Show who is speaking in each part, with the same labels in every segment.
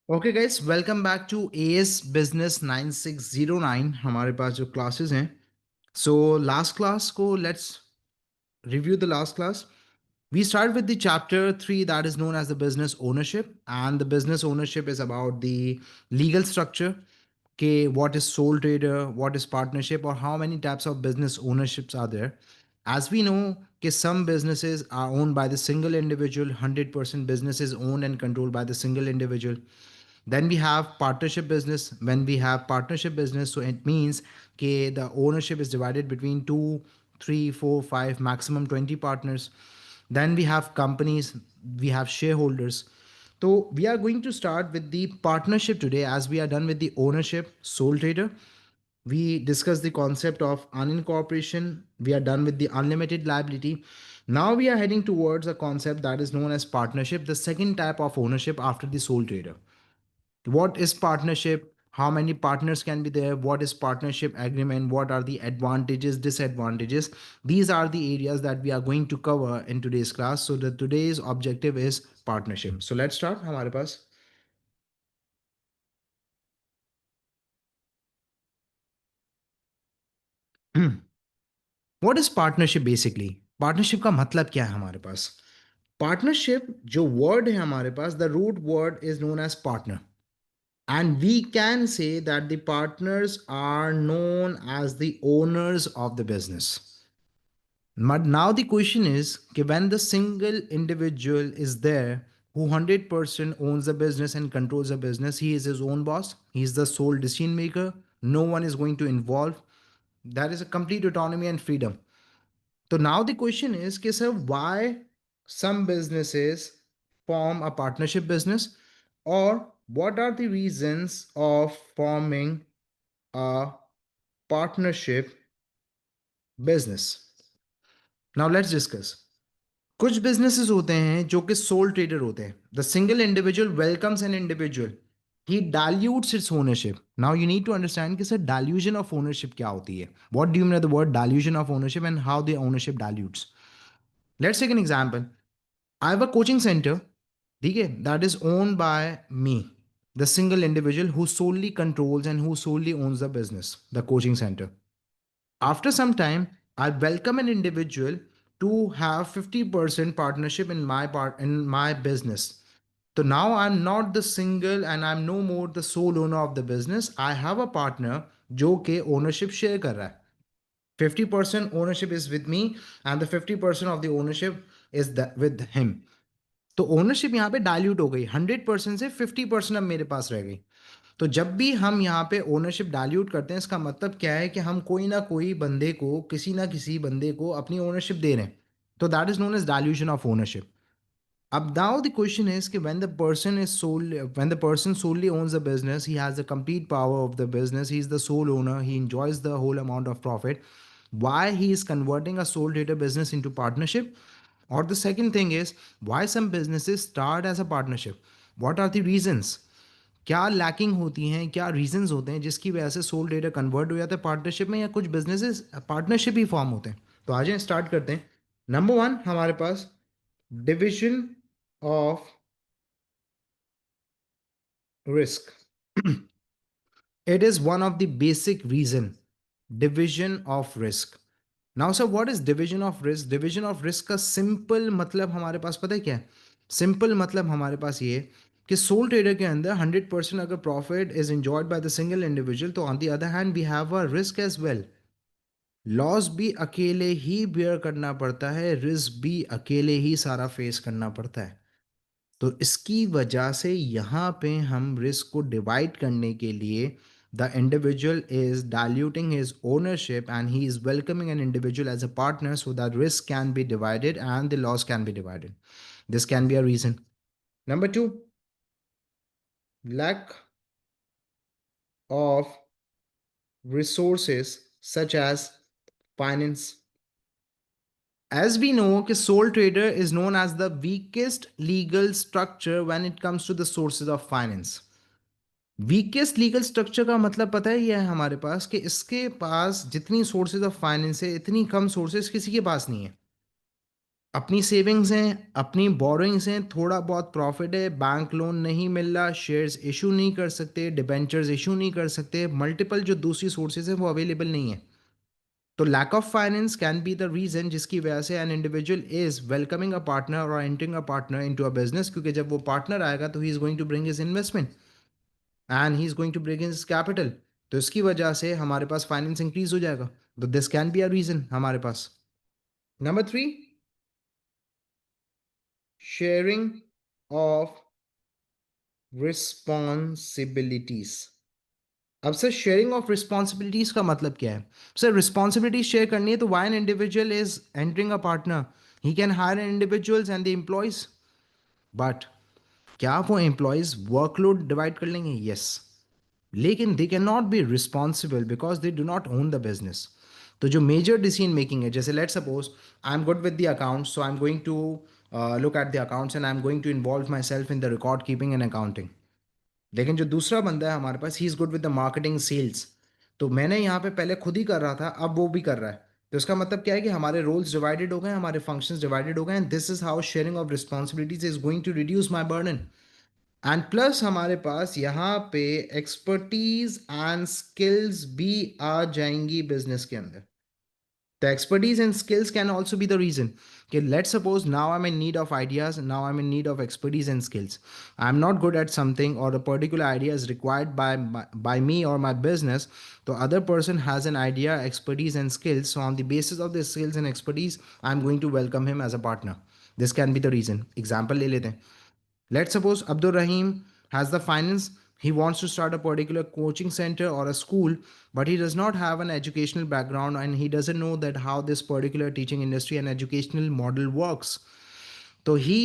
Speaker 1: Okay guys, welcome back to AS business 9609। हमारे पास जो क्लासेस हैं, सो लास्ट क्लास को let's review the last class. We start with the chapter 3 that is known as the business ownership, and the business ownership is about the legal structure. Okay, what is sole trader, what is partnership, or how many types of business ownerships are there. As we know, okay, some businesses are owned by the single individual. 100% business is owned and controlled by the single individual. Then we have partnership business. When we have partnership business, so it means okay, the ownership is divided between 2, 3, 4, 5, maximum 20 partners. Then we have companies, we have shareholders. So we are going to start with the partnership today, as we are done with the ownership, sole trader. We discussed the concept of unincorporation. We are done with the unlimited liability. Now we are heading towards a concept that is known as partnership, the second type of ownership after the sole trader. What is partnership? How many partners can be there? What is partnership agreement? What are the advantages, disadvantages? These are the areas that we are going to cover in today's class. So the today's objective is partnership. So let's start. हमारे पास what is partnership basically? Partnership का मतलब क्या है हमारे पास? Partnership जो word है हमारे पास, the root word is known as partner. And we can say that the partners are known as the owners of the business. But now the question is कि when the single individual is there who 100% owns the business and controls the business, he is his own boss, he is the sole decision maker, no one is going to involve. That is a complete autonomy and freedom. So now the question is कि sir, why some businesses form a partnership business, or what are the reasons of forming a partnership business? Now let's discuss. कुछ businesses होते हैं जो कि sole trader होते हैं. The single individual welcomes an individual, he dilutes its ownership. Now you need to understand कि sir dilution of ownership क्या होती है. What do you mean the word dilution of ownership and how the ownership dilutes. Let's take an example. I have a coaching centre, ठीक है, that is owned by me, the single individual who solely controls and who solely owns the business, the coaching centre. After some time, I welcome an individual to have 50% partnership in my business. So now I'm not the single and I'm no more the sole owner of the business. I have a partner जो के ownership share कर रहा है. 50% ownership is with me and the 50% of the ownership is with him. तो ownership यहाँ पे dilute हो गई, 100% से 50% अब मेरे पास रह गई. तो जब भी हम यहाँ पे ओनरशिप डाइल्यूट करते हैं, इसका मतलब क्या है कि हम कोई ना कोई बंदे को, किसी ना किसी बंदे को अपनी ओनरशिप दे रहे हैं. तो that is known as dilution of ownership. अब नाउ द क्वेश्चन इज कि when the person solely owns the business, he has the complete power of the business, he is the sole owner, he enjoys the whole amount of profit. Why he is converting a sole trader business into partnership? Or the second thing is, why some businesses start as a partnership? What are the reasons? क्या lacking होती हैं, क्या reasons होते हैं जिसकी वजह से soul trader convert हो जाता है पार्टनरशिप में, या कुछ बिजनेसेस पार्टनरशिप ही फॉर्म होते हैं. तो आ जाए स्टार्ट करते हैं. नंबर वन हमारे पास division of risk. It is one of the basic reason, division of risk. Now sir, what is division of risk? Division of risk का सिंपल मतलब हमारे पास पता है क्या है? सिंपल मतलब हमारे पास ये कि सोल ट्रेडर के अंदर 100% अगर profit is enjoyed by the single individual, तो on the other hand we have a risk as well. Loss भी अकेले ही बियर करना पड़ता है, रिस्क भी अकेले ही सारा फेस करना पड़ता है. तो इसकी वजह से यहाँ पे हम रिस्क को डिवाइड करने के लिए the individual is diluting his ownership and he is welcoming an individual as a partner so that risk can be divided and the loss can be divided. This can be a reason. Number two, lack of resources such as finance. As we know, कि sole trader is known as the weakest legal structure when it comes to the sources of finance. Weakest legal structure का मतलब पता है, यह है हमारे पास कि इसके पास जितनी सोर्सेज ऑफ फाइनेंस है, इतनी कम सोर्सेज किसी के पास नहीं है. अपनी सेविंग्स हैं, अपनी बोरोइंग्स हैं, थोड़ा बहुत प्रॉफिट है, बैंक लोन नहीं मिल रहा, शेयर्स इशू नहीं कर सकते, डिबेंचर्स इशू नहीं कर सकते, मल्टीपल जो दूसरी सोर्सेज हैं वो अवेलेबल नहीं है। तो lack of finance can be the reason जिसकी वजह से an individual is welcoming a partner और entering a partner into a business, क्योंकि जब वो पार्टनर आएगा तो he is going to bring his investment and he is going to bring his capital. तो इसकी वजह से हमारे पास फाइनेंस इंक्रीज हो जाएगा। तो this can be a reason हमारे पास। Number three, sharing of responsibilities. अब सर शेयरिंग ऑफ रिस्पॉन्सिबिलिटीज का मतलब क्या है? सर रिस्पॉन्सिबिलिटीज शेयर करनी है तो why an individual is entering a partner, he can hire an individuals and the employees, but क्या वो एम्प्लॉयज वर्कलोड डिवाइड कर लेंगे? यस, लेकिन they can not be responsible because they do not own the business. तो जो major decision making है, जैसे let suppose I am good with the accounts, so I am going to look at the accounts and I am going to involve myself in the record keeping and accounting. लेकिन जो दूसरा बंदा है हमारे पास, he is good with the marketing sales, तो मैंने यहाँ पे पहले खुद ही कर रहा था, अब वो भी कर रहा है। तो इसका मतलब क्या है कि हमारे रोल्स डिवाइडेड हो गए, हमारे फंक्शंस डिवाइडेड हो गए, and this is how sharing of responsibilities is going to reduce my burden. And plus हमारे पास यहाँ पे एक्सपर्टीज एंड स्किल्स भी आ जाएंगी बिजनेस के अंदर। The expertise and skills can also be the reason. Okay, let's suppose now I'm in need of ideas, now I'm in need of expertise and skills. I'm not good at something, or a particular idea is required by me or my business. The other person has an idea, expertise, and skills. So, on the basis of the skills and expertise, I'm going to welcome him as a partner. This can be the reason. Example ले लेते हैं. Let's suppose Abdul Rahim has the finance. He wants to start a particular coaching center or a school, but he does not have an educational background and he doesn't know that how this particular teaching industry and educational model works. So he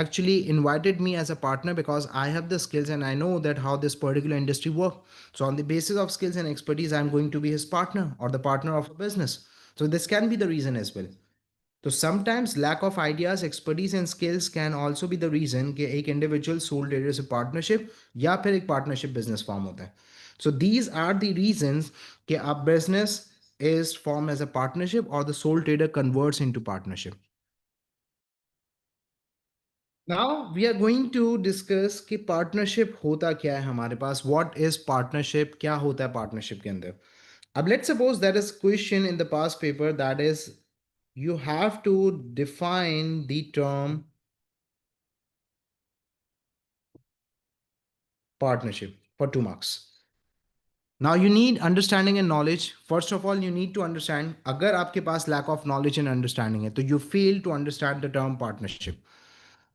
Speaker 1: actually invited me as a partner because I have the skills and I know that how this particular industry works. So on the basis of skills and expertise, I'm going to be his partner or the partner of a business. So this can be the reason as well. तो sometimes lack of ideas, expertise and skills can also be the reason कि एक individual sole trader से partnership या फिर एक partnership business form होता है। So these are the reasons कि आप business is form as a partnership और the sole trader converts into partnership. Now we are going to discuss कि पार्टनरशिप होता क्या है हमारे पास, व्हाट इज पार्टनरशिप, क्या होता है पार्टनरशिप के अंदर। अब let's suppose that is question in the past paper, that is you have to define the term partnership for 2 marks. Now you need understanding and knowledge. First of all, you need to understand. अगर आपके पास lack of knowledge and understanding है, तो you fail to understand the term partnership.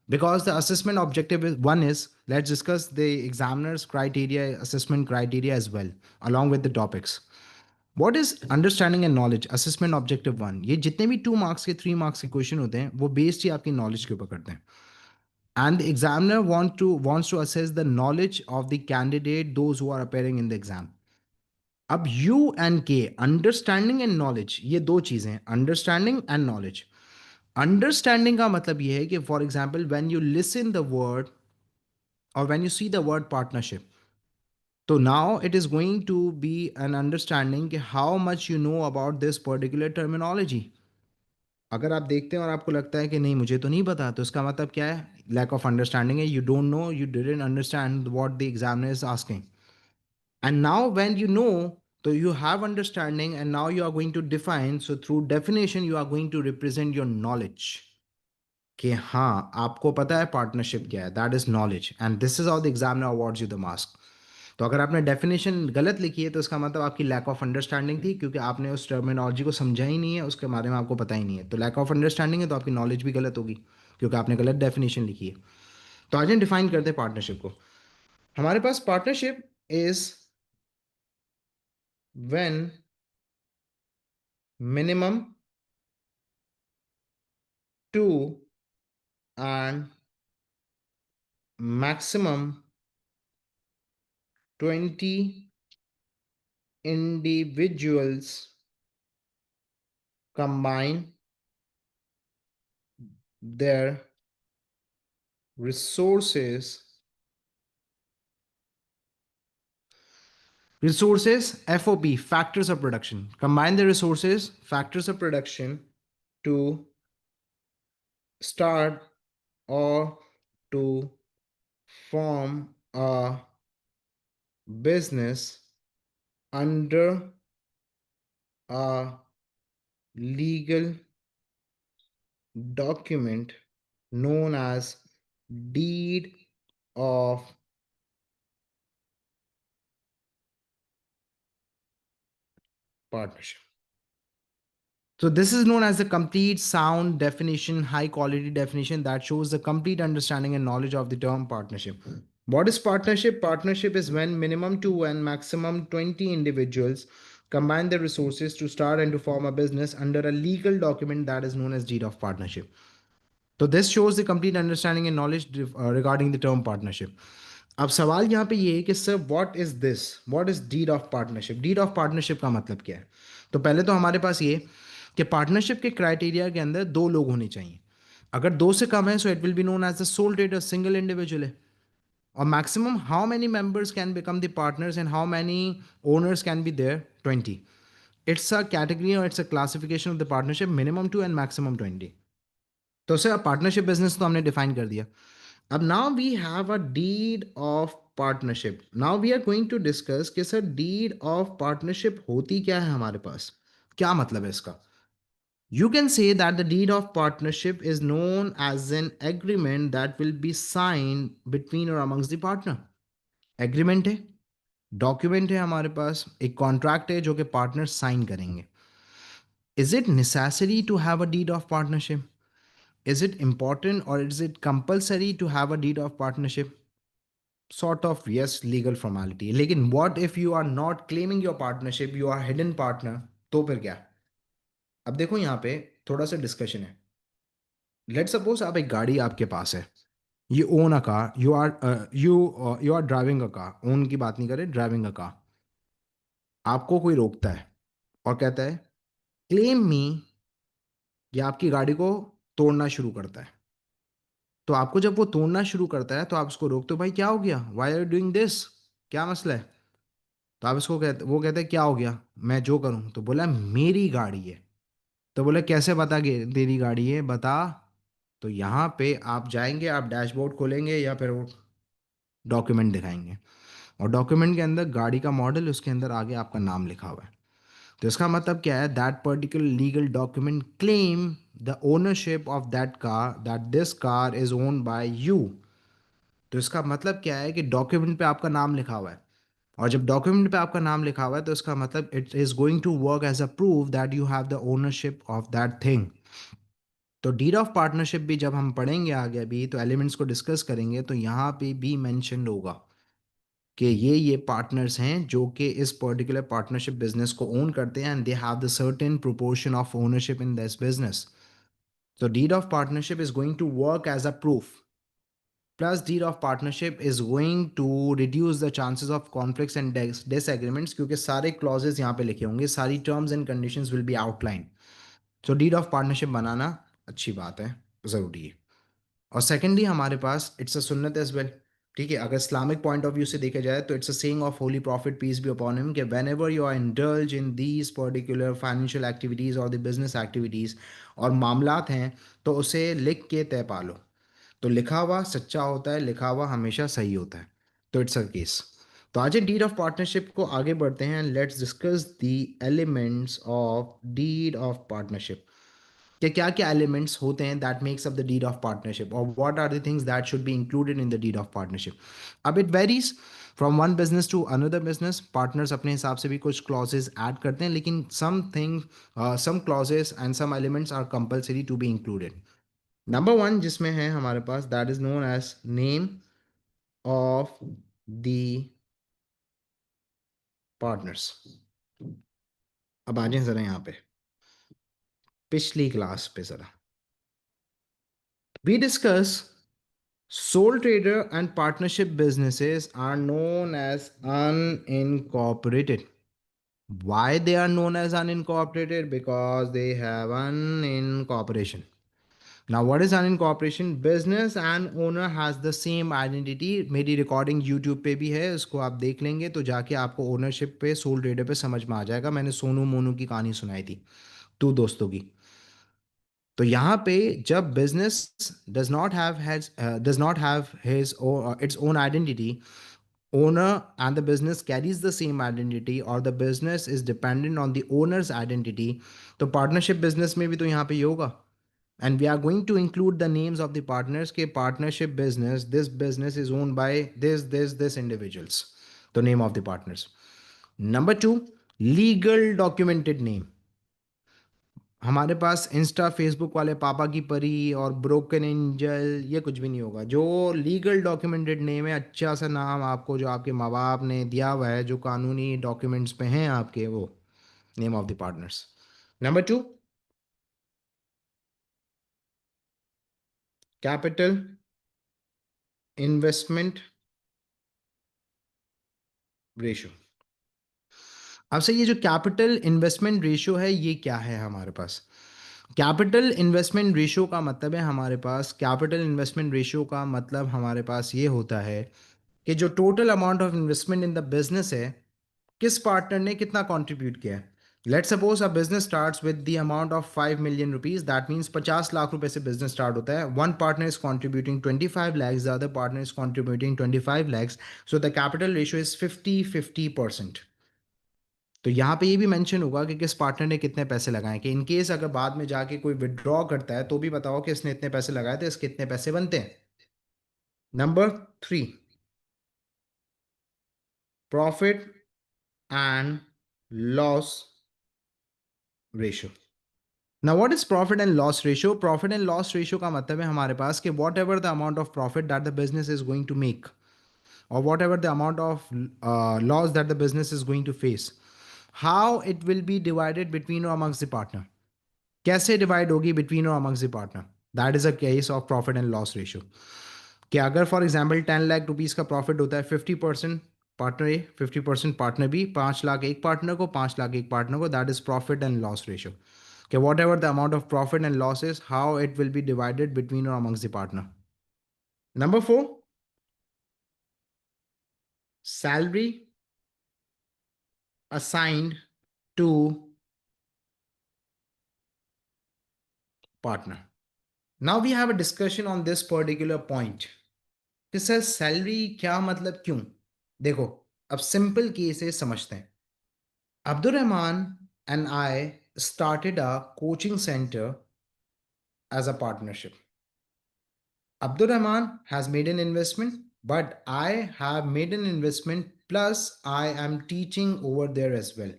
Speaker 1: Because the assessment objective is one is, let's discuss the examiner's criteria, assessment criteria as well, along with the topics. What is understanding and knowledge? Assessment objective one. ये जितने भी 2 marks के 3 marks के question होते हैं वो based ही आपकी knowledge के ऊपर करते हैं। And the examiner wants to assess the knowledge of the candidate, those who are appearing in the exam. अब यू एंड के, अंडरस्टैंडिंग एंड नॉलेज, ये दो चीजें हैं, अंडरस्टैंडिंग एंड नॉलेज। अंडरस्टैंडिंग का मतलब ये है कि for example when you listen the word और when you see the word partnership, तो now it is going to be an understanding कि how much you know about this particular terminology. अगर आप देखते हैं और आपको लगता है कि नहीं मुझे तो नहीं पता, तो इसका मतलब क्या है? लैक ऑफ अंडरस्टैंडिंग है, you don't know, you didn't understand what the examiner is asking. And now when you know, so you have understanding and now you are going to define. So through definition, you are going to represent your knowledge. कि हाँ आपको पता है partnership क्या है, that is knowledge and this is how the examiner awards you the marks. तो अगर आपने डेफिनेशन गलत लिखी है तो इसका मतलब आपकी लैक ऑफ अंडरस्टैंडिंग थी, क्योंकि आपने उस टर्मिनोलॉजी को समझा ही नहीं है, उसके बारे में आपको पता ही नहीं है। तो लैक ऑफ अंडरस्टैंडिंग है तो आपकी नॉलेज भी गलत होगी, क्योंकि आपने गलत डेफिनेशन लिखी है। तो आज हम डिफाइन करते हैं पार्टनरशिप को। हमारे पास partnership is when minimum 2 and maximum 20 individuals combine their resources. Resources, FOP, factors of production. Combine the resources, factors of production to start or to form a business under a legal document known as deed of partnership. So this is known as the complete sound definition, high quality definition that shows the complete understanding and knowledge of the term partnership. What is partnership? Partnership is when minimum 2 and maximum 20 individuals combine their resources to start and to form a business under a legal document that is known as deed of partnership. तो this shows the complete understanding and knowledge regarding the term partnership. अब सवाल यहाँ पे ये है कि sir what is this, what is deed of partnership. Deed of partnership का मतलब क्या है? तो पहले तो हमारे पास ये कि पार्टनरशिप के क्राइटेरिया के अंदर दो लोग होने चाहिए. अगर दो से कम है so it will be known as the sole trader, single individual है. और maximum how many members can become the partners and how many owners can be there? 20. It's a category और it's a classification of the partnership, minimum 2 and maximum 20. तो sir partnership business तो हमने define कर दिया. अब now we have a deed of partnership. Now we are going to discuss कि sir deed of partnership होती क्या है हमारे पास, क्या मतलब है इसका. You can say that the deed of partnership is known as an agreement that will be signed between or amongst the partner. Agreement है, डॉक्यूमेंट है हमारे पास, एक कॉन्ट्रैक्ट है जो कि पार्टनर साइन करेंगे. Is it necessary to have a deed of partnership? Is it important or is it compulsory to have a deed of partnership? Sort of, yes, legal formality. लेकिन what if you are not claiming your partnership, you are hidden partner? तो फिर क्या? अब देखो यहाँ पे थोड़ा सा डिस्कशन है. लेट सपोज आप एक गाड़ी आपके पास है, you own a car, you are driving a car. Own की बात नहीं करें, ड्राइविंग अ कार. आपको कोई रोकता है और कहता है क्लेम मी, या आपकी गाड़ी को तोड़ना शुरू करता है. तो आपको जब वो तोड़ना शुरू करता है तो आप उसको रोकते हो, भाई क्या हो गया, वाई आर डूइंग दिस, क्या मसला है. तो आप इसको कहते, वो कहते हैं क्या हो गया, मैं जो करूं. तो बोला मेरी गाड़ी है. तो बोले कैसे बता के तेरी गाड़ी है, बता. तो यहाँ पे आप जाएंगे, आप डैशबोर्ड खोलेंगे या फिर वो डॉक्यूमेंट दिखाएंगे, और डॉक्यूमेंट के अंदर गाड़ी का मॉडल, उसके अंदर आगे आपका नाम लिखा हुआ है. तो इसका मतलब क्या है, that particular legal document claim the ownership of that car, that this car is owned bye you. तो इसका मतलब क्या है कि डॉक्यूमेंट पे आपका नाम लिखा हुआ है, और जब डॉक्यूमेंट पे आपका नाम लिखा हुआ है तो इसका मतलब it is going to work as a proof that you have the ownership of that thing. तो डीड ऑफ पार्टनरशिप भी जब हम पढ़ेंगे आगे अभी तो एलिमेंट्स को डिस्कस करेंगे, तो यहाँ पे भी मेंशन होगा कि ये पार्टनर्स हैं जो कि इस पर्टिकुलर पार्टनरशिप बिजनेस को ओन करते हैं, and they have the certain proportion of ownership in this business. So deed of partnership is going to work as a proof. Plus, deed of partnership is going to reduce the chances of conflicts and disagreements क्योंकि सारे clauses यहाँ पे लिखे होंगे, सारी terms and conditions will be outlined. So deed of partnership बनाना अच्छी बात है, ज़रूरी है. और सेकेंडली हमारे पास इट्स अ सुन्नत एज वेल. ठीक है, अगर इस्लामिक पॉइंट ऑफ व्यू से देखा जाए तो it's a saying of holy prophet peace be upon him कि whenever you are indulge in these particular financial activities और द बिजनेस एक्टिविटीज़ और मामलात हैं, तो उसे लिख के तय पालो. तो लिखा हुआ सच्चा होता है, लिखा हुआ हमेशा सही होता है. तो इट्स अ केस. तो आज डीड ऑफ पार्टनरशिप को आगे बढ़ते हैं. Let's discuss the elements of deed of partnership, कि क्या क्या एलिमेंट्स होते हैं that makes up the deed of partnership, और what are the things that should be included in the deed of partnership. अब it varies from one business to another business. Partners अपने हिसाब से भी कुछ क्लॉजेज ऐड करते हैं, लेकिन some clauses and some elements are compulsory to be included. Number one जिसमें है हमारे पास, that is known as name of the partners. अब आ जाए जरा यहाँ पे पिछली क्लास पे जरा. We discuss sole trader and partnership businesses are known as unincorporated. Why they are known as unincorporated? Because they have unincorporation. Now, what is unincorporation? Business and owner has the same identity. मेरी recording YouTube पे भी है, उसको आप देख लेंगे तो जाके आपको ओनरशिप पे, सोल ट्रेडर पे समझ में आ जाएगा. मैंने सोनू मोनू की कहानी सुनाई थी, 2 दोस्तों की. तो यहाँ पे जब business does not have his it's own identity, owner and the business carries the same identity, or the business is dependent on the owner's identity, तो पार्टनरशिप बिजनेस में भी तो यहाँ पे ये होगा. And we are going to include the names of the partners के partnership business, this business is owned by this individuals, the name of the partners. Number two, legal documented name. हमारे पास Insta Facebook वाले पापा की परी और broken angel ये कुछ भी नहीं होगा. जो लीगल डॉक्यूमेंटेड नेम है, अच्छा सा नाम आपको जो आपके माँ बाप ने दिया हुआ है, जो कानूनी डॉक्यूमेंट्स पे हैं आपके, वो name of the partners. Number two, capital investment ratio. अब से ये जो कैपिटल इन्वेस्टमेंट रेशियो है, ये क्या है हमारे पास? कैपिटल इन्वेस्टमेंट रेशियो का मतलब है हमारे पास, कैपिटल इन्वेस्टमेंट रेशियो का मतलब हमारे पास ये होता है कि जो total amount of investment in the business है, किस पार्टनर ने कितना कंट्रीब्यूट किया है. Let's suppose a business starts with the amount of 5 million rupees, that means 50 lakh रुपए से बिजनेस स्टार्ट होता है. One partner is contributing 25 lakhs, the other partner is contributing 25 lakhs. So the capital ratio is 50-50%. तो यहाँ पे ये भी mention होगा कि किस पार्टनर ने कितने पैसे लगाए, कि इन केस अगर बाद में जाके कोई विड्रॉ करता है तो भी बताओ कि इसने इतने पैसे लगाए थे, इसके इतने पैसे बनते हैं. Number three, profit and loss ratio. Now what is profit and loss ratio? Profit and loss ratio का मतलब है हमारे पास कि whatever the amount of profit that the business is going to make, or whatever the amount of loss that the business is going to face, how it will be divided between or amongst the partner. कैसे divide होगी between और amongst the partner. That is a case of profit and loss ratio. कि अगर for example 10 lakh rupees का profit होता है, 50% partner A, 50% partner B, 5 lakh एक partner को, 5 लाख एक पार्टनर को, that is profit and loss ratio. कि whatever the amount of profit and loss is, how it will be divided between और amongst the partner. Number four, salary assigned to partner. Now we have a discussion on this particular point कि sir salary क्या मतलब क्यों. देखो, अब simple cases समझते हैं. Abdul Rahman and I started a coaching center as a partnership. Abdul Rahman has made an investment, but I have made an investment plus I am teaching over there as well.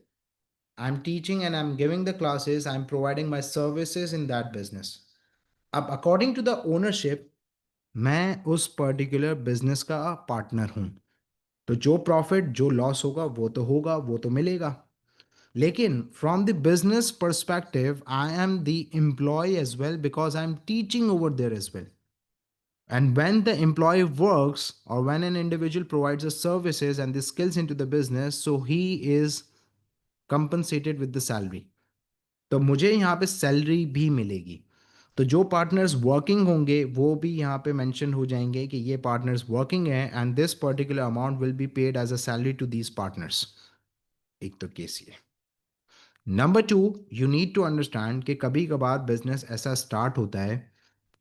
Speaker 1: I'm teaching and I'm giving the classes, I'm providing my services in that business. अब according to the ownership, मैं उस particular business का partner हूं. तो जो profit जो loss होगा वो तो होगा, वो तो मिलेगा. लेकिन from the business perspective I am the employee as well, because I am teaching over there as well. And when the employee works, or when an individual provides the services and the skills into the business, so he is compensated with the salary. तो मुझे यहाँ पे salary भी मिलेगी. तो जो partners working होंगे वो भी यहाँ पे मेंशन हो जाएंगे कि ये पार्टनर्स वर्किंग हैं, and this particular amount will be paid as a salary to these partners. एक तो केस ये. Number two, you need to understand कि कभी कभार बिजनेस ऐसा स्टार्ट होता है.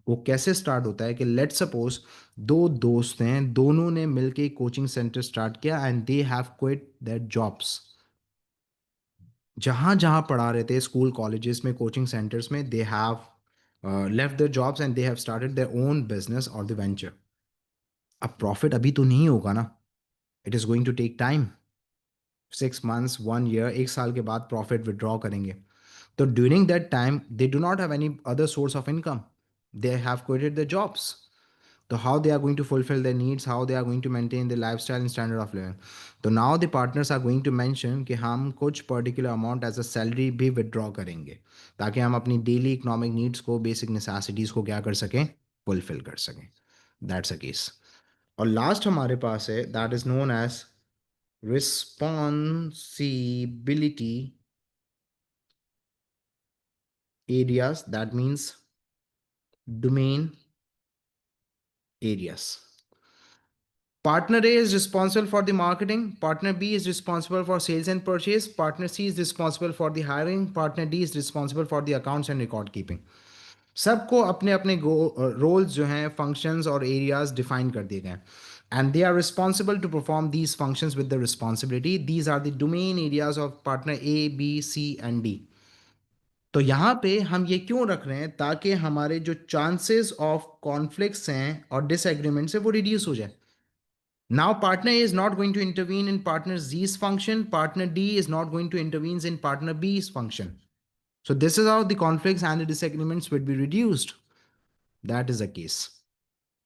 Speaker 1: वो कैसे स्टार्ट होता है कि लेट सपोज दो दोस्त हैं, दोनों ने मिलके कोचिंग सेंटर स्टार्ट किया and they have quit their jobs. जहाँ जहाँ पढ़ा रहे थे, स्कूल कॉलेजेस में, कोचिंग सेंटर्स में, they have left their jobs and they have started their own business और द वेंचर. अब प्रॉफिट अभी तो नहीं होगा ना, it is going to take time. 6 months, 1 year, एक साल के बाद प्रॉफिट विड्रॉ करेंगे. तो during that time they do not have any other source of income. They have quitted the jobs. So how they are going to fulfill their needs, how they are going to maintain their lifestyle and standard of living. So now the partners are going to mention कि हम कुछ particular amount as a salary भी withdraw करेंगे, ताकि हम अपनी daily economic needs को, basic necessities को क्या कर सकें, fulfill कर सकें. That's a case. और last हमारे पास है, that is known as responsibility areas. That means domain areas. Partner A is responsible for the marketing, partner B is responsible for sales and purchase, partner C is responsible for the hiring, partner D is responsible for the accounts and record keeping. सबको अपने अपने roles जो हैं, functions और areas define कर दिए गए हैं, and they are responsible to perform these functions with the responsibility. These are the domain areas of partner A, B, C and D. तो यहाँ पे हम ये क्यों रख रहे हैं? ताकि हमारे जो चांसेस ऑफ कॉन्फ्लिक्ट्स हैं और डिसएग्रीमेंट्स है वो रिड्यूस हो जाए। Now, partner A is not going to intervene in partner Z's function. Partner D is not going to intervene in partner B's function. So this is how the conflicts and the disagreements would be reduced. That is the case.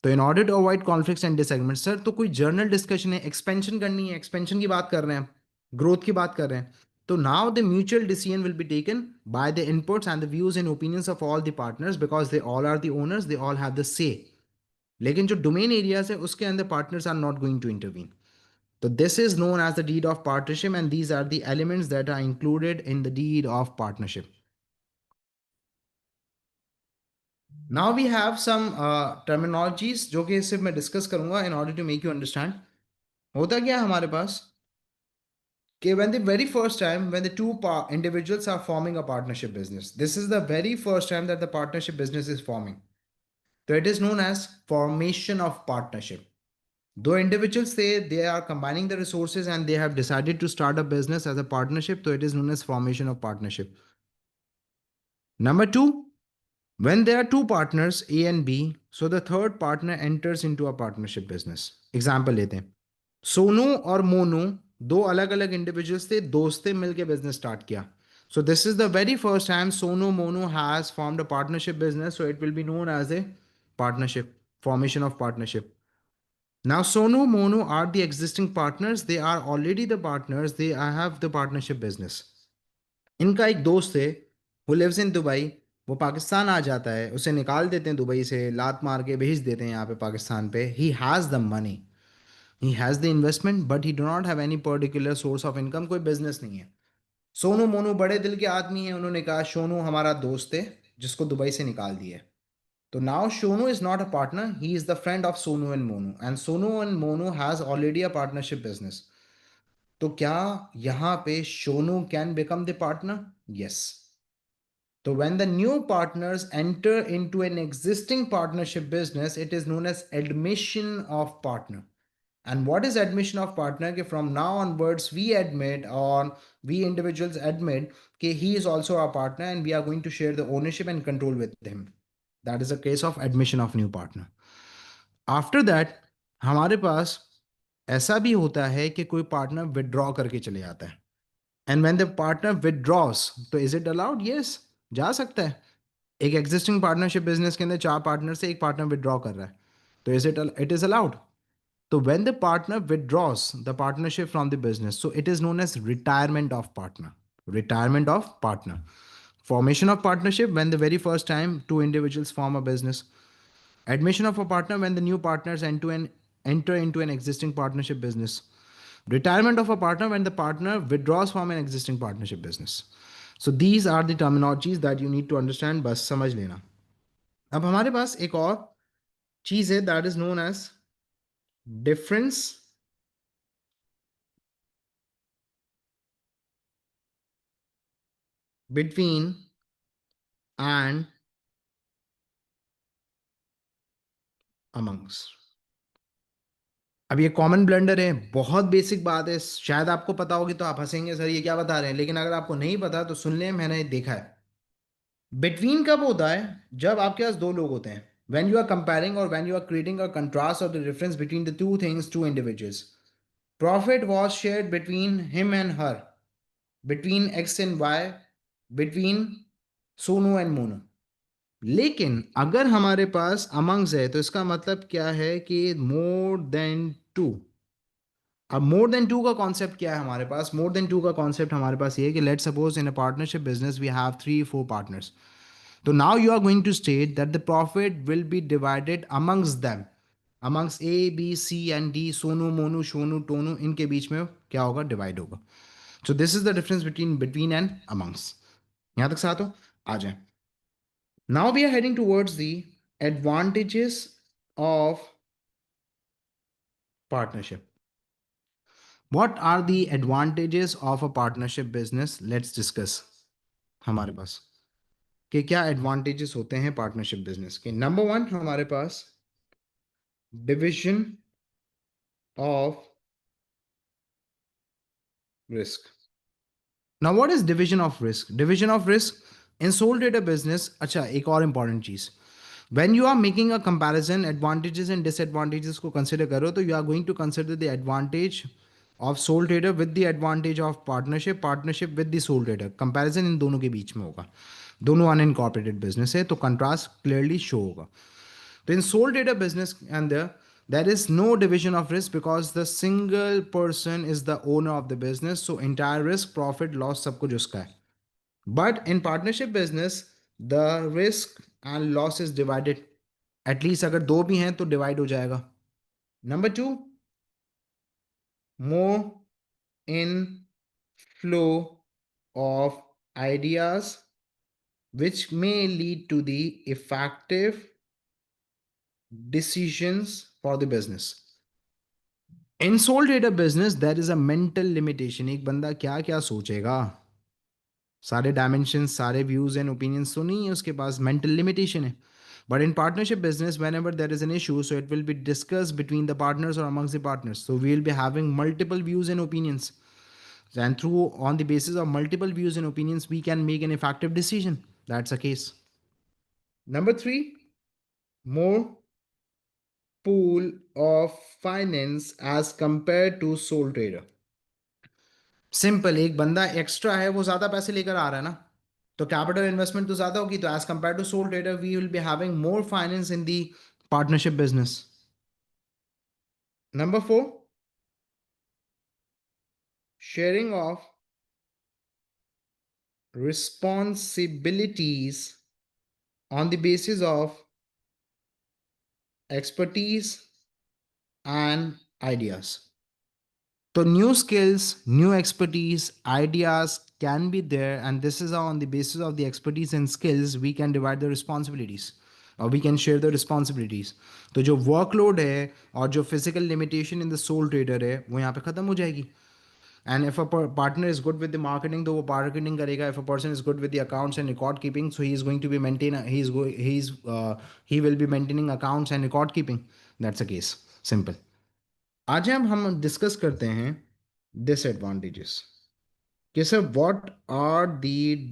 Speaker 1: तो in order to avoid conflicts and disagreements, sir तो कोई journal discussion है, expansion करनी है, expansion की बात कर रहे हैं, ग्रोथ की बात कर रहे हैं, तो now the mutual decision will be taken by the inputs and the views and opinions of all the partners because they all are the owners, they all have the say. लेकिन जो domain areas है उसके अंदर partners are not going to intervene. So this is known as the deed of partnership, and these are the elements that are included in the deed of partnership. Now we have some terminologies जो कि सिर्फ मैं discuss करूंगा in order to make you understand. होता क्या है हमारे पास कि when the very first time when the two individuals are forming a partnership business, this is the very first time that the partnership business is forming. So it is known as formation of partnership. Though individuals say they are combining the resources and they have decided to start a business as a partnership, so it is known as formation of partnership. Number two, when there are two partners A and B, so the third partner enters into a partnership business. Example लेते हैं, सोनू और मोनू दो अलग अलग individuals थे, दोस्त थे, मिलके बिजनेस स्टार्ट किया. So this is the very first time Sonu Monu has formed a partnership business, so it will be known as a partnership, formation of partnership. Now Sonu Monu are the existing partners, they are already the partners, they have the partnership business. इनका एक दोस्त है, who lives in Dubai, वो पाकिस्तान आ जाता है, उसे निकाल देते हैं दुबई से, लात मार के भेज देते हैं यहाँ पे पाकिस्तान पे. He has the money, he has the investment, but he do not have any particular source of income, कोई बिजनेस नहीं है. सोनू मोनू बड़े दिल के आदमी हैं, उन्होंने कहा सोनू हमारा दोस्त है जिसको दुबई से निकाल दिया है. तो now Sonu is not a partner, he is the friend of Sonu and Monu, and Sonu and Monu has already a partnership business. तो क्या यहाँ पे Sonu can become the partner? Yes. So when the new partners enter into an existing partnership business, it is known as admission of partner. And what is admission of partner? That from now onwards, we admit, or we individuals admit that he is also our partner and we are going to share the ownership and control with him. That is a case of admission of new partner. After that, हमारे पास ऐसा भी होता है कि कोई partner withdraw करके चले जाता है. एंड व्हेन द पार्टनर विदड्रॉस, तो इज इट अलाउड? यस, जा सकता है. एक एग्जिस्टिंग पार्टनरशिप बिजनेस के अंदर चार पार्टनर से एक पार्टनर विदड्रॉ कर रहा है, तो इट इज अलाउड. तो when the partner withdraws the partnership from the business, so it is known as retirement of partner. Retirement of partner. Formation of partnership when the very first time two individuals form a business. Admission of a partner when the new partners enter into an existing partnership business. Retirement of a partner when the partner withdraws from an existing partnership business. So these are the terminologies that you need to understand. बस समझ लेना. अब हमारे पास एक और चीज है, that is known age difference between and amongst. अब ये कॉमन ब्लंडर है, बहुत बेसिक बात है, शायद आपको पता होगी तो आप हंसेंगे सर ये क्या बता रहे हैं, लेकिन अगर आपको नहीं पता तो सुन लें, मैंने देखा है. बिटवीन कब होता है? जब आपके पास दो लोग होते हैं. when you are comparing or when you are creating a contrast or the difference between the two things, two individuals. Profit was shared between him and her, between X and Y, between Sonu and Monu. लेकिन अगर हमारे पास amongst है तो इसका मतलब क्या है कि मोर देन टू. अब मोर देन टू का कॉन्सेप्ट क्या है हमारे पास? मोर देन टू का कॉन्सेप्ट हमारे पास ये है कि let suppose in a partnership business we have 3-4 partners. So now you are going to state that the profit will be divided amongst them, amongst A, B, C and D, Sonu, Monu, Shonu, Tonu, इनके बीच में क्या होगा? Divide होगा. So this is the difference between and amongst. यहाँ तक साथ हो? आ जाए. Now we are heading towards the advantages of partnership. What are the advantages of a partnership business? Let's discuss. हमारे पास कि क्या एडवांटेजेस होते हैं पार्टनरशिप बिजनेस के। नंबर वन हमारे पास division of risk. Now what is division of risk? Division of risk in sole trader business. अच्छा, एक और इंपॉर्टेंट चीज, when you are making a comparison advantages and disadvantages को consider करो तो you are going to consider the advantage of sole trader with the advantage of partnership with the sole trader, comparison इन दोनों के बीच में होगा, दोनों unincorporated business है तो कंट्रास्ट क्लियरली शो होगा। तो इन सोल ट्रेडर बिजनेस के अंदर there is no division of risk because the single person is the owner of the business, so entire risk profit loss सब कुछ उसका है। But in partnership business, the risk and loss is divided. At least अगर दो भी हैं तो divide हो जाएगा। Number two, more in flow of ideas which may lead to the effective decisions for the business. In sole trader business there is a mental limitation। एक बंदा क्या क्या सोचेगा, सारे डायमेंशन सारे व्यूज एंड ओपिनियंस तो नहीं है उसके पास, मेंटल लिमिटेशन है। But in partnership business whenever there is an issue so it will be discuss between the partners और amongst the partners, so we will be having multiple views and opinions, and through on the basis of multiple views and opinions we can make an effective decision। That's a case। Number three, more pool of finance as compared to sole trader। Simple, एक बंदा extra है वो ज्यादा पैसे लेकर आ रहा है ना, तो कैपिटल इन्वेस्टमेंट तो ज्यादा होगी, तो as compare to sole trader we will be having more finance in the partnership business. Number four, sharing of responsibilities on the basis of expertise and ideas। So new skills, new expertise, ideas can be there, and this is how on the basis of the expertise and skills we can divide the responsibilities or we can share the responsibilities। तो जो workload है और जो physical limitation in the sole trader है वो यहाँ पे खत्म हो जाएगी। And if a partner is good with the marketing, तो वो marketing करेगा। If a person is good with the accounts and record keeping, so he is going to be he will be maintaining accounts and record keeping। That's a case। Simple। आज हम discuss करते हैं disadvantages कि sir what are the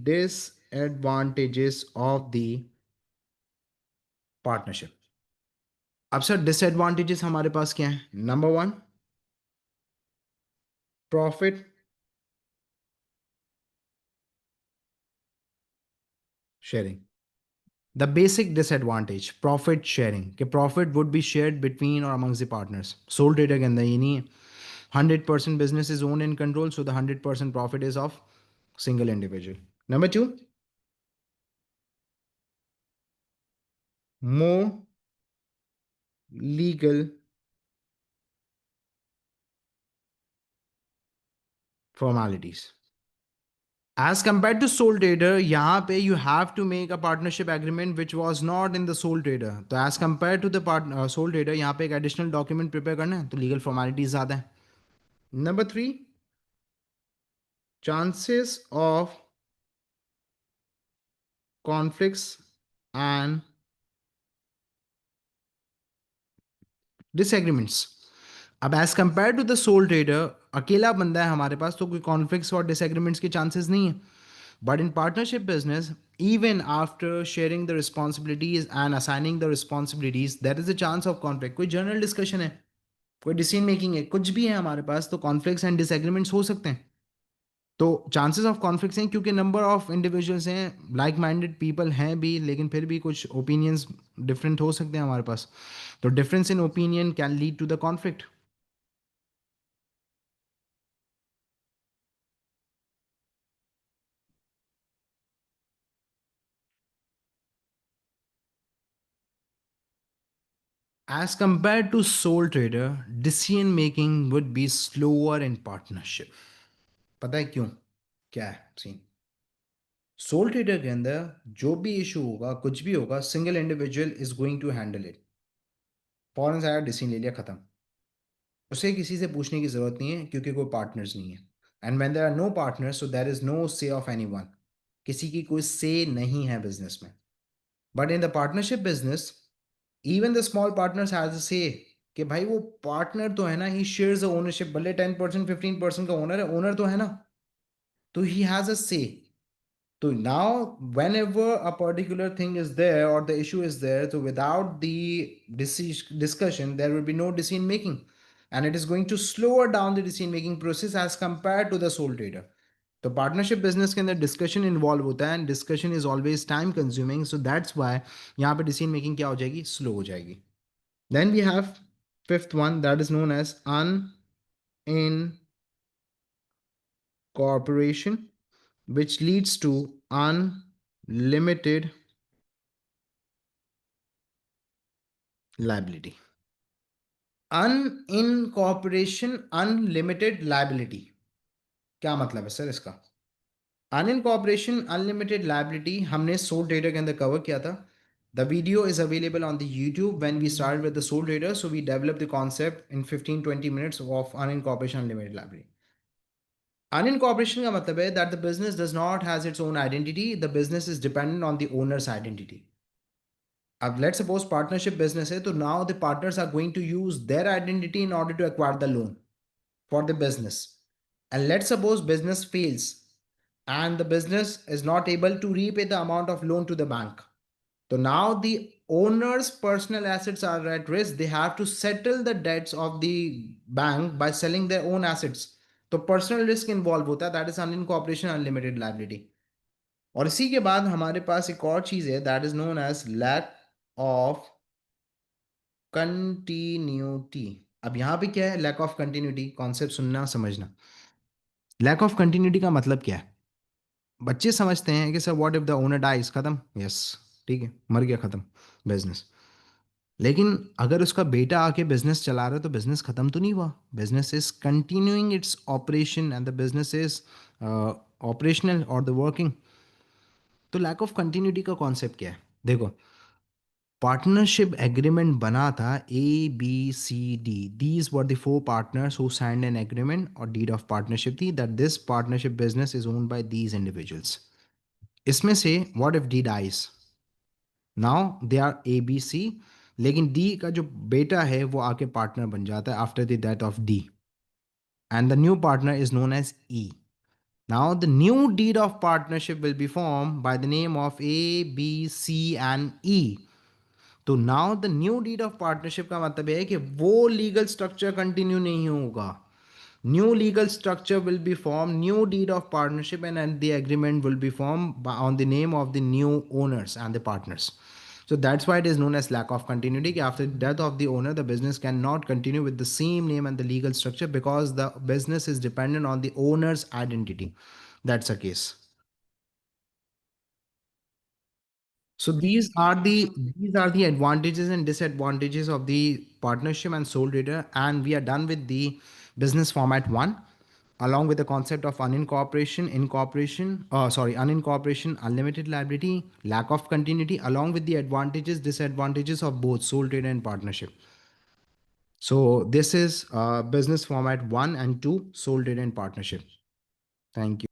Speaker 1: disadvantages of the partnership. अब sir disadvantages हमारे पास क्या है? Number one, profit sharing. The basic disadvantage profit sharing, कि profit would be shared between और amongst the partners. Sole trader के अंदर ये नहीं है। 100% business is own in control, so the 100% profit is of single individual. Number two, more legal formalities as compared to sole trader। यहाँ पे you have to make a partnership agreement which was not in the sole trader, तो as compared to the sole trader यहाँ पे एक additional document prepare करना है तो legal formalities ज़्यादा है। Number three, chances of conflicts and disagreements। अब as compare to the sole trader अकेला बंदा है हमारे पास तो कोई कॉन्फ्लिक्ट्स और डिसएग्रीमेंट्स के चांसेस नहीं है। But in partnership business even after sharing the responsibilities and assigning the responsibilities there is a chance of conflict. कोई जर्नल डिस्कशन है, कोई डिसीजन मेकिंग है, कुछ भी है हमारे पास तो कॉन्फ्लिक्ट्स एंड डिसएग्रीमेंट्स हो सकते हैं। तो चांसेस ऑफ कॉन्फ्लिक्ट्स हैं क्योंकि नंबर ऑफ इंडिविजुअल्स हैं, लाइक माइंडेड पीपल हैं भी, लेकिन फिर भी कुछ ओपिनियंस डिफरेंट हो सकते हैं हमारे पास, तो difference in opinion can lead to the conflict. As compared to sole trader, decision making would be slower in partnership। पता है क्यों? क्या है सीन? सोल ट्रेडर के अंदर जो भी इशू होगा कुछ भी होगा single individual is going to handle it. फौरन से आया डिसीजन ले लिया, खत्म। उसे किसी से पूछने की जरूरत नहीं है क्योंकि कोई पार्टनर्स नहीं है। And when there are no partners so there is no say of anyone. किसी की कोई से नहीं है बिजनेस में। But in the partnership business, even the small partners has a say, कि भाई वो पार्टनर तो है ना, ही शेयर्स द ओनरशिप, भले 10% 15% का ओनर है, ओनर तो है ना, तो ही हैज अ से. So now, whenever a particular thing is there or the issue is there, so without the discussion, there will be no decision making, and it is going to slower down the decision making process as compared to the sole trader. तो partnership business के अंदर discussion involve होता है, and discussion is always time consuming, so that's why यहाँ पे decision making क्या हो जाएगी, स्लो हो जाएगी. Then we have fifth one, that is known as unincorporation, which leads to unlimited liability. Unincorporation unlimited liability, क्या मतलब है सर इसका? अनइनकॉर्पोरेशन अनलिमिटेड लाइबिलिटी हमने सोल ट्रेडर के अंदर कवर किया था. The video is available on the YouTube when we start with the sole trader, so we develop the concept in 15-20 minutes of unincorporation unlimited liability. Unincorporation का मतलब है that the business does not has its own identity, the business is dependent on the owners identity. अब let's suppose partnership business है, तो now the partners are going to use their identity in order to acquire the loan for the business. And let's suppose business fails and the business is not able to repay the amount of loan to the bank. So now the owner's personal assets are at risk. They have to settle the debts of the bank by selling their own assets. तो personal risk involve होता है, that is अनइनकॉर्पोरेशन unlimited liability. और इसी के बाद हमारे पास एक और चीज है, that is known as lack of continuity. अब यहाँ पे क्या है लैक ऑफ कंटिन्यूटी, कॉन्सेप्ट सुनना समझना. लैक ऑफ कंटिन्यूटी का मतलब क्या है? बच्चे समझते हैं कि sir what if the owner dies, खत्म, यस, ठीक है, मर गया, खत्म बिजनेस. लेकिन अगर उसका बेटा आके बिजनेस चला रहा है तो बिजनेस खत्म तो नहीं हुआ, business is continuing its operation and the business is operational और द वर्किंग. तो लैक ऑफ कंटिन्यूटी का कॉन्सेप्ट क्या है? देखो, पार्टनरशिप एग्रीमेंट बना था ABCD, these were the four partners who signed an agreement और डीड ऑफ पार्टनरशिप थी that this partnership business is owned by these individuals. इसमें से what if D dies, now they are ABC, लेकिन D का जो बेटा है वो आके पार्टनर बन जाता है after the death of D, and the new partner is known as E. Now the new deed of partnership will be formed by the name of A, B, C and E. तो now the new deed of partnership का मतलब है कि वो legal structure continue नहीं होगा. New legal structure will be form, new deed of partnership and the agreement will be form on the name of the new owners and the partners. So that's why it is known as lack of continuity. After the death of the owner, the business cannot continue with the same name and the legal structure because the business is dependent on the owner's identity. That's the case. So these are the advantages and disadvantages of the partnership and sole trader, and we are done with the business format one, along with the concept of unincorporation, unlimited liability, lack of continuity, along with the advantages, disadvantages of both sole trader and partnership. So this is business format one and two, sole trader and partnership. Thank you.